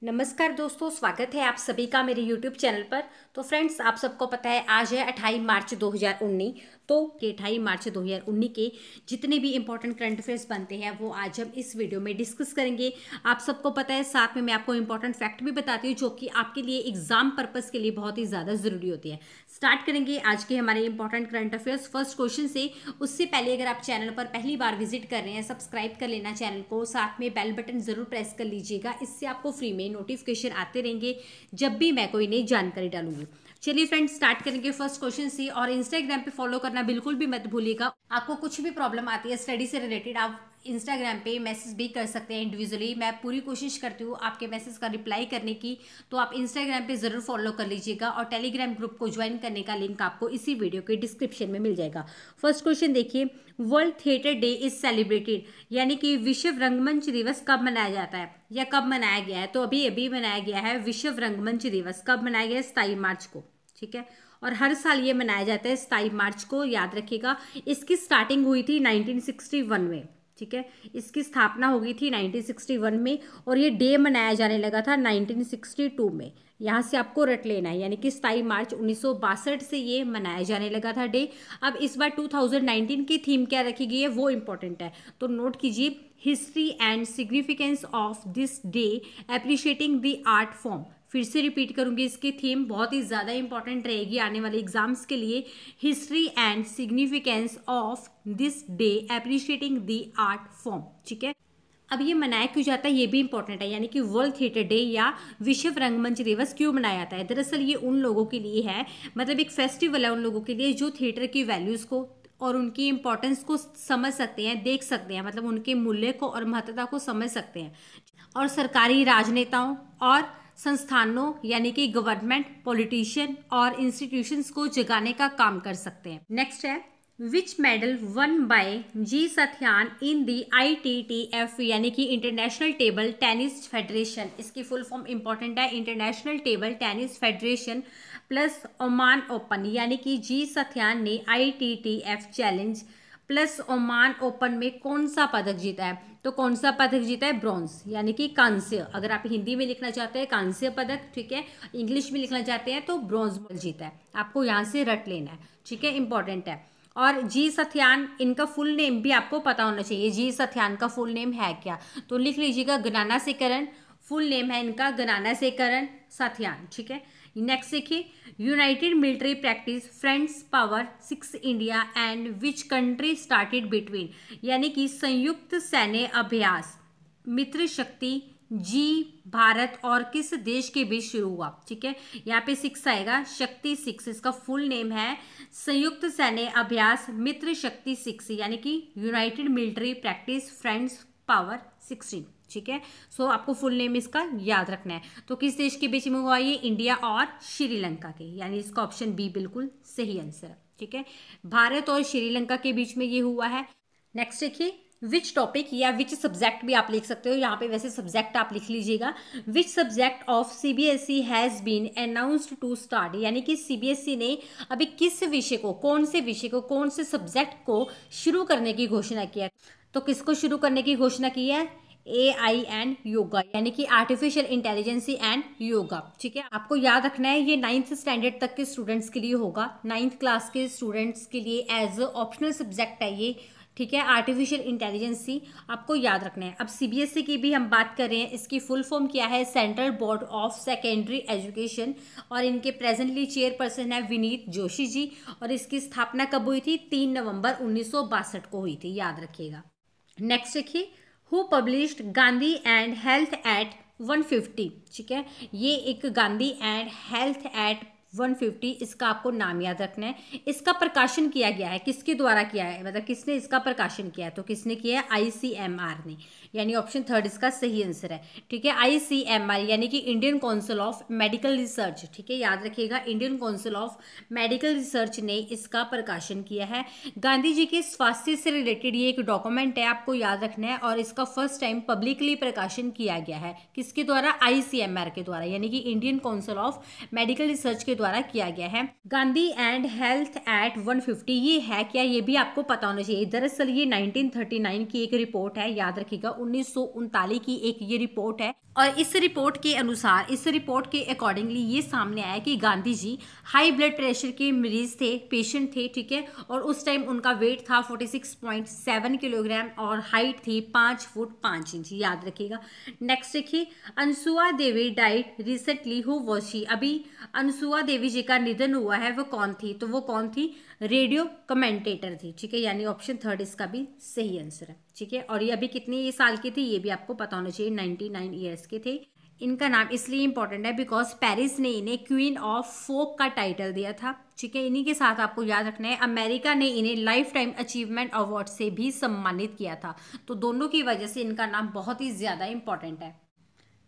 नमस्कार दोस्तों, स्वागत है आप सभी का मेरे YouTube चैनल पर। तो फ्रेंड्स, आप सबको पता है आज है 28 मार्च 2019। तो 28 मार्च 2019 के जितने भी इंपॉर्टेंट करंट अफेयर्स बनते हैं वो आज हम इस वीडियो में डिस्कस करेंगे। आप सबको पता है, साथ में मैं आपको इंपॉर्टेंट फैक्ट भी बताती हूँ जो कि आपके लिए एग्जाम पर्पस के लिए बहुत ही ज़्यादा ज़रूरी होती है। स्टार्ट करेंगे आज के हमारे important current affairs first question से। उससे पहले अगर आप चैनल पर पहली बार विजिट कर रहे हैं, सब्सक्राइब कर लेना चैनल को, साथ में बेल बटन ज़रूर प्रेस कर लीजिएगा। इससे आपको फ्री में नोटिफिकेशन आते रहेंगे जब भी मैं कोई नई जानकारी डालूंगी। चलिए फ्रेंड्स, स्टार्ट करेंगे फर्स्ट क्वेश्चन से। और इंस्टाग्राम पे फॉलो करना बिल्कुल भी मत भूलिएगा। आपको कुछ भी प्रॉब्लम आती है स्टडी से रिलेटेड, आप इंस्टाग्राम पे मैसेज भी कर सकते हैं इंडिविजुअली। मैं पूरी कोशिश करती हूँ आपके मैसेज का रिप्लाई करने की, तो आप इंस्टाग्राम पे ज़रूर फॉलो कर लीजिएगा। और टेलीग्राम ग्रुप को ज्वाइन करने का लिंक आपको इसी वीडियो के डिस्क्रिप्शन में मिल जाएगा। फर्स्ट क्वेश्चन देखिए, world theatre day is celebrated, यानी कि विश्व रंगमंच दिवस कब मनाया जाता है या कब मनाया गया है? तो अभी अभी मनाया गया है विश्व रंगमंच दिवस। कब मनाया गया है? 27 मार्च को। ठीक है, और हर साल ये मनाया जाता है 27 मार्च को, याद रखिएगा। इसकी स्टार्टिंग हुई थी 1961 में। ठीक है, इसकी स्थापना हो गई थी 1961 में और ये डे मनाया जाने लगा था 1962 में। यहाँ से आपको रट लेना है, यानी कि 27 मार्च 1962 से ये मनाया जाने लगा था डे। अब इस बार 2019 की थीम क्या रखी गई है वो इम्पोर्टेंट है, तो नोट कीजिए, history and significance of this day appreciating the art form. फिर से रिपीट करूंगी, इसकी थीम बहुत ही ज़्यादा इंपॉर्टेंट रहेगी आने वाले एग्जाम्स के लिए। History and significance of this day appreciating the art form. ठीक है, अब ये मनाया क्यों जाता है ये भी इंपॉर्टेंट है, यानी कि वर्ल्ड थिएटर डे या विश्व रंगमंच दिवस क्यों मनाया जाता है। दरअसल ये उन लोगों के लिए है, मतलब एक फेस्टिवल है उन लोगों के लिए जो थिएटर की वैल्यूज़ को और उनकी इंपॉर्टेंस को समझ सकते हैं, देख सकते हैं, मतलब उनके मूल्य को और महत्वता को समझ सकते हैं, और सरकारी राजनेताओं और संस्थानों यानी कि गवर्नमेंट, पॉलिटिशियन और इंस्टीट्यूशंस को जगाने का काम कर सकते हैं। नेक्स्ट है, विच medal one by ji Sathyan in the ITTF, यानी कि इंटरनेशनल टेबल टेनिस फेडरेशन। इसकी फुल फॉर्म इंपॉर्टेंट है, international table tennis federation plus Oman open, यानी कि जी सत्यान ने ITTF challenge plus Oman open में कौन सा पदक जीता है? तो कौन सा पदक जीता है? ब्रॉन्ज, यानी कि कांस्य। अगर आप हिंदी में लिखना चाहते हैं कांस्य पदक, ठीक है, इंग्लिश में लिखना चाहते हैं तो ब्रॉन्ज मेडल जीता है। आपको यहाँ से रट लेना है, ठीक है, इंपॉर्टेंट है। और जी सत्यान, इनका फुल नेम भी आपको पता होना चाहिए। जी सत्यान का फुल नेम है क्या? तो लिख लीजिएगा, गणानासेकरन। फुल नेम है इनका गणानासेकरन सत्यान। ठीक है, नेक्स्ट देखिए, United military practice friends power 6 India and which country started between, यानी कि संयुक्त सैन्य अभ्यास मित्र शक्ति जी भारत और किस देश के बीच शुरू हुआ। ठीक है, यहाँ पे 6 आएगा, शक्ति 6। इसका फुल नेम है संयुक्त सैन्य अभ्यास मित्र शक्ति 6, यानी कि United military practice friends power 16। ठीक है, सो आपको फुल नेम इसका याद रखना है। तो किस देश के बीच में हुआ ये? इंडिया और श्रीलंका के, यानी इसका ऑप्शन बी बिल्कुल सही आंसर है। ठीक है, भारत और श्रीलंका के बीच में ये हुआ है। नेक्स्ट देखिए, विच टॉपिक या विच सब्जेक्ट भी आप लिख सकते हो, यहाँ पे वैसे सब्जेक्ट आप लिख लीजिएगा। Which subject of CBSE has been announced to start, यानी कि CBSE ने अभी किस विषय को, कौन से विषय को, कौन से सब्जेक्ट को शुरू करने की घोषणा किया। तो किसको शुरू करने की घोषणा की है? AI एंड योगा, यानी कि आर्टिफिशियल इंटेलिजेंसी एंड योगा। ठीक है, आपको याद रखना है ये 9th स्टैंडर्ड तक के स्टूडेंट्स के लिए होगा, 9th क्लास के स्टूडेंट्स के लिए एज ऑप्शनल सब्जेक्ट है ये। ठीक है, आर्टिफिशियल इंटेलिजेंसी आपको याद रखना है। अब CBSE की भी हम बात कर रहे हैं, इसकी फुल फॉर्म क्या है? Central board of secondary education, और इनके प्रेजेंटली चेयरपर्सन है विनीत जोशी जी। और इसकी स्थापना कब हुई थी? 3 नवंबर 1962 को हुई थी, याद रखिएगा। नेक्स्ट देखिए, who published Gandhi and health at 150। ठीक है, ये एक गांधी एंड हेल्थ एट 150, इसका आपको नाम याद रखना है। इसका प्रकाशन किया गया है, किसके द्वारा किया है, मतलब किसने इसका प्रकाशन किया है? तो किसने किया है? ICMR ने, यानी ऑप्शन 3 इसका सही आंसर है। ठीक है, ICMR यानी कि Indian council of medical research. ठीक है, याद रखिएगा, Indian council of medical research ने इसका प्रकाशन किया है। गांधी जी के स्वास्थ्य से रिलेटेड ये एक डॉक्यूमेंट है, आपको याद रखना है, और इसका फर्स्ट टाइम पब्लिकली प्रकाशन किया गया है। किसके द्वारा? ICMR के द्वारा, यानी कि Indian council of medical research के द्वारा किया गया है। गांधी एंड हेल्थ एट 150 ये है क्या, ये भी आपको पता होना चाहिए। दरअसल ये 1939 की एक रिपोर्ट है, याद रखिएगा, 1939 की एक ये रिपोर्ट है और इस रिपोर्ट के अनुसार, इस रिपोर्ट के अकॉर्डिंगली ये सामने आया कि Gandhi ji high blood pressure के मरीज थे, पेशेंट थे, ठीक है। और उस टाइम उनका वेट था 46.7 किलोग्राम और हाइट थी 5 फुट 5 इंच, याद रखिएगा। नेक्स्ट देखिए, Anasuya Devi died recently, who was she. अभी अनसुआ देवी जी का निधन हुआ है, वो कौन थी? तो वो कौन थी? रेडियो कमेंटेटर थी, ठीक है। यानी ऑप्शन थर्ड इसका भी सही आंसर है, ठीक है। और ये अभी कितने साल के थे ये भी आपको पता होना चाहिए, 99 ईयर्स के थे। इनका नाम इसलिए इंपॉर्टेंट है बिकॉज पेरिस ने इन्हें क्वीन ऑफ फोक का टाइटल दिया था, ठीक है। इन्हीं के साथ आपको याद रखना है, अमेरिका ने इन्हें लाइफ टाइम अचीवमेंट अवार्ड से भी सम्मानित किया था। तो दोनों की वजह से इनका नाम बहुत ही ज्यादा इंपॉर्टेंट है।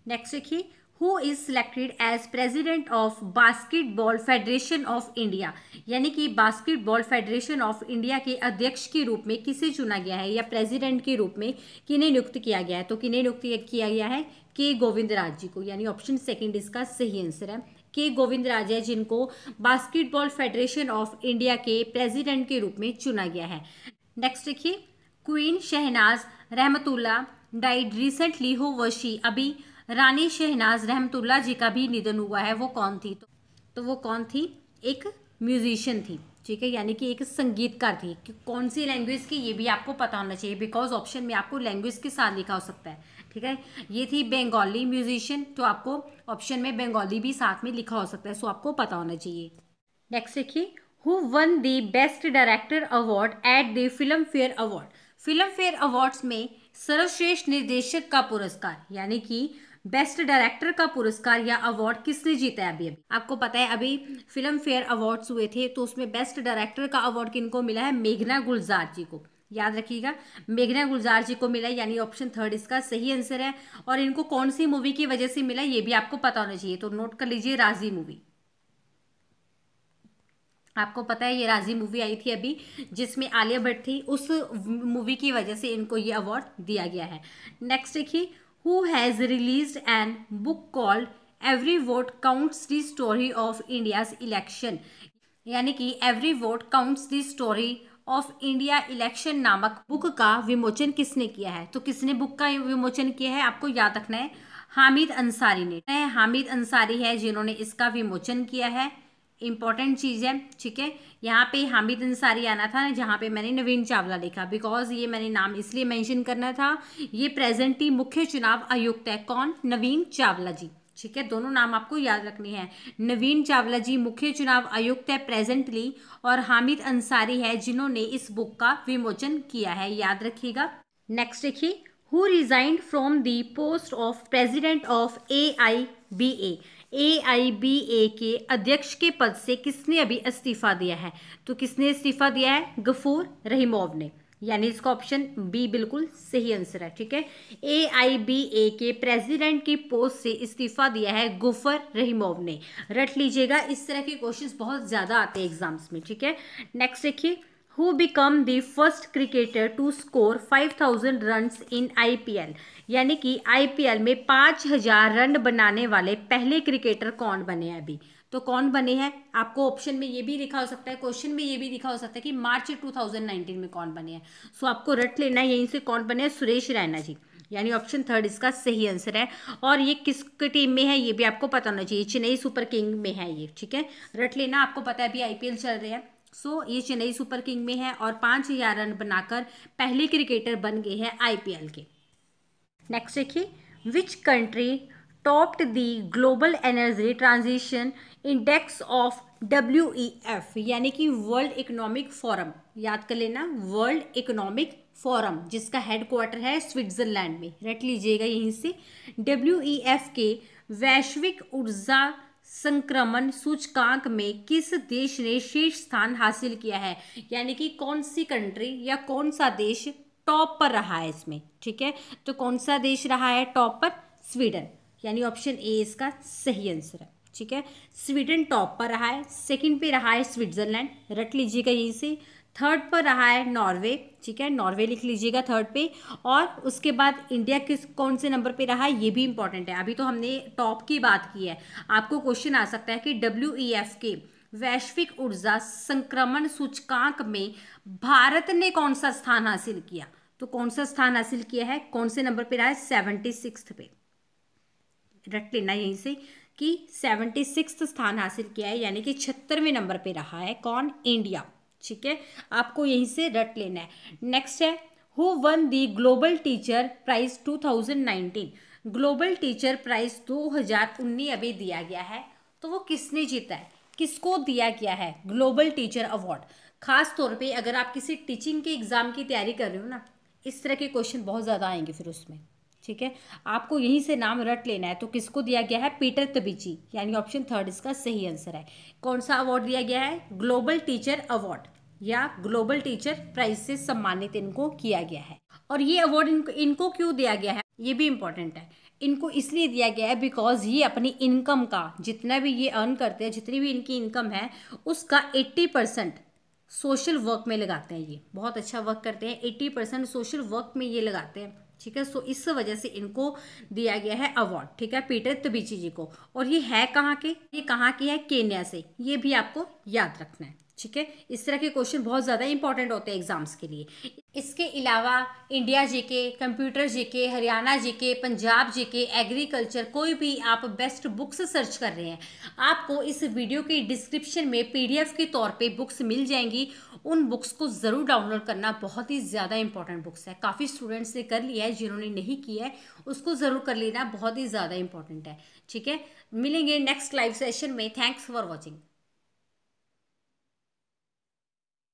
नेक्स्ट देखिए, who is selected as president of basketball federation of India. यानी कि बास्केटबॉल फेडरेशन ऑफ इंडिया के अध्यक्ष के रूप में किसे चुना गया है, या प्रेसिडेंट के रूप में किन्हें नियुक्त किया गया है? तो किन्हें नियुक्त किया गया है? के गोविंदराज जी को। यानी ऑप्शन सेकंड इसका सही आंसर है। के गोविंदराज है जिनको बास्केटबॉल फेडरेशन ऑफ इंडिया के प्रेसिडेंट के रूप में चुना गया है। नेक्स्ट देखिए, क्वीन शहनाज रहमतुल्लाह died recently, who was she. अभी रानी शहनाज रहमतुल्लाह जी का भी निधन हुआ है, वो कौन थी? तो वो कौन थी? एक म्यूजिशियन थी, ठीक है। यानी कि एक संगीतकार थी। कि कौन सी लैंग्वेज की, ये भी आपको पता होना चाहिए बिकॉज ऑप्शन में आपको लैंग्वेज के साथ लिखा हो सकता है, ठीक है। ये थी बंगाली म्यूजिशियन, तो आपको ऑप्शन में बंगाली भी साथ में लिखा हो सकता है, सो आपको पता होना चाहिए। नेक्स्ट देखिए, who one the best director award at the film fair award. Film fair awards में सर्वश्रेष्ठ निर्देशक का पुरस्कार, यानी कि बेस्ट डायरेक्टर का पुरस्कार या अवार्ड किसने जीता है? अभी आपको पता है, अभी फिल्म फेयर अवार्ड्स हुए थे, तो उसमें बेस्ट डायरेक्टर का अवार्ड किनको मिला है? मेघना गुलजार जी को, याद रखिएगा, मेघना गुलजार जी को मिला है। यानी ऑप्शन थर्ड इसका सही आंसर है। और इनको कौन सी मूवी की वजह से मिला ये भी आपको पता होना चाहिए, तो नोट कर लीजिए, राजी मूवी। आपको पता है ये राजी मूवी आई थी अभी, जिसमें आलिया भट्ट थी, उस मूवी की वजह से इनको ये अवार्ड दिया गया है। नेक्स्ट देखिए, who has released an book called every vote counts the story of India's election. यानी कि every vote counts the story of India election नामक बुक का विमोचन किसने किया है? तो किसने बुक का विमोचन किया है आपको याद रखना है, हामिद अंसारी ने। हामिद अंसारी है जिन्होंने इसका विमोचन किया है, इंपॉर्टेंट चीज़ है, ठीक है। यहाँ पे हामिद अंसारी आना था, जहाँ पे मैंने नवीन चावला लिखा, बिकॉज ये मैंने नाम इसलिए मेंशन करना था, ये प्रेजेंटली मुख्य चुनाव आयुक्त है। कौन? नवीन चावला जी, ठीक है। दोनों नाम आपको याद रखने हैं, नवीन चावला जी मुख्य चुनाव आयुक्त है प्रेजेंटली, और हामिद अंसारी है जिन्होंने इस बुक का विमोचन किया है, याद रखिएगा। नेक्स्ट देखिए, who resigned from the post of president of AIBA। AIBA के अध्यक्ष के पद से किसने अभी इस्तीफा दिया है? तो किसने इस्तीफा दिया है? गफूर रहीमोव ने। यानी इसका ऑप्शन बी बिल्कुल सही आंसर है, ठीक है। AIBA के प्रेसिडेंट की पोस्ट से इस्तीफा दिया है गफूर रहीमोव ने। रट लीजिएगा, इस तरह के क्वेश्चंस बहुत ज्यादा आते हैं एग्जाम्स में, ठीक है। नेक्स्ट देखिए, who become the first cricketer to score 5000 runs in IPL। यानी कि IPL में 5000 रन बनाने वाले पहले क्रिकेटर कौन बने हैं अभी? तो कौन बने हैं? आपको ऑप्शन में ये भी लिखा हो सकता है, क्वेश्चन में ये भी लिखा हो सकता है कि मार्च 2019 में कौन बने हैं। सो आपको रट लेना है, यहीं से कौन बने हैं? सुरेश रैना जी। यानी ऑप्शन थर्ड इसका सही आंसर है। और ये किस टीम में है ये भी आपको पता होना चाहिए, चेन्नई सुपर किंग में है ये, ठीक है। रट लेना, आपको पता है अभी IPL चल रहे हैं, सो ये चेन्नई सुपर किंग में है और 5000 रन बनाकर पहले क्रिकेटर बन गए हैं IPL के। नेक्स्ट देखिए, which country topped the global energy transition index of WEF। यानी कि वर्ल्ड इकोनॉमिक फोरम, याद कर लेना, वर्ल्ड इकोनॉमिक फोरम, जिसका हेडक्वार्टर है स्विट्जरलैंड में, रट लीजिएगा यहीं से। WEF के वैश्विक ऊर्जा संक्रमण सूचकांक में किस देश ने शीर्ष स्थान हासिल किया है? यानी कि कौन सी कंट्री या कौन सा देश टॉप पर रहा है इसमें, ठीक है। तो कौन सा देश रहा है टॉप पर? स्वीडन। यानी ऑप्शन ए इसका सही आंसर है, ठीक है। स्वीडन टॉप पर रहा है, सेकंड पे रहा है स्विट्जरलैंड, रट लीजिएगा यहीं से। थर्ड पर रहा है नॉर्वे, ठीक है, नॉर्वे लिख लीजिएगा थर्ड पे। और उसके बाद इंडिया किस कौन से नंबर पे रहा है ये भी इंपॉर्टेंट है। अभी तो हमने टॉप की बात की है, आपको क्वेश्चन आ सकता है कि WEF के वैश्विक ऊर्जा संक्रमण सूचकांक में भारत ने कौन सा स्थान हासिल किया? तो कौन सा स्थान हासिल किया है, कौन से नंबर पे रहा है? 76 पे। रट लेना यहीं से कि 76 स्थान हासिल किया है, यानी कि 76वें नंबर पे रहा है कौन, इंडिया। ठीक है, आपको यहीं से रट लेना है। नेक्स्ट है who won the global teacher prize 2019। Global teacher prize 2019 अभी दिया गया है, तो वो किसने जीता है, किसको दिया गया है ग्लोबल टीचर अवार्ड। खास तौर पे अगर आप किसी टीचिंग के एग्जाम की तैयारी कर रहे हो ना, इस तरह के क्वेश्चन बहुत ज़्यादा आएंगे फिर उसमें। ठीक है, आपको यहीं से नाम रट लेना है। तो किसको दिया गया है, पीटर तबीची, यानी ऑप्शन 3 इसका सही आंसर है। कौन सा अवार्ड दिया गया है, ग्लोबल टीचर अवार्ड या ग्लोबल टीचर प्राइज से सम्मानित इनको किया गया है। और ये अवार्ड इनको क्यों दिया गया है, ये भी इंपॉर्टेंट है। इनको इसलिए दिया गया है बिकॉज ये अपनी इनकम का जितना भी ये अर्न करते हैं, जितनी भी इनकी इनकम है उसका 80% सोशल वर्क में लगाते हैं। ये बहुत अच्छा वर्क करते हैं, 80% सोशल वर्क में ये लगाते हैं। ठीक है, सो इस वजह से इनको दिया गया है अवार्ड। ठीक है, पीटर तबीची जी को। और ये है कहाँ के, ये कहाँ के है, केन्या से, ये भी आपको याद रखना है। ठीक है, इस तरह के क्वेश्चन बहुत ज़्यादा इंपॉर्टेंट होते हैं एग्जाम्स के लिए। इसके अलावा India GK, computer GK, Haryana GK, Punjab GK, agriculture, कोई भी आप बेस्ट बुक्स सर्च कर रहे हैं, आपको इस वीडियो की डिस्क्रिप्शन में PDF के तौर पे बुक्स मिल जाएंगी। उन बुक्स को ज़रूर डाउनलोड करना, बहुत ही ज़्यादा इंपॉर्टेंट बुक्स है। काफ़ी स्टूडेंट्स ने कर लिया है, जिन्होंने नहीं किया है उसको ज़रूर कर लेना, बहुत ही ज़्यादा इंपॉर्टेंट है। ठीक है, मिलेंगे नेक्स्ट लाइव सेशन में। Thanks for watching.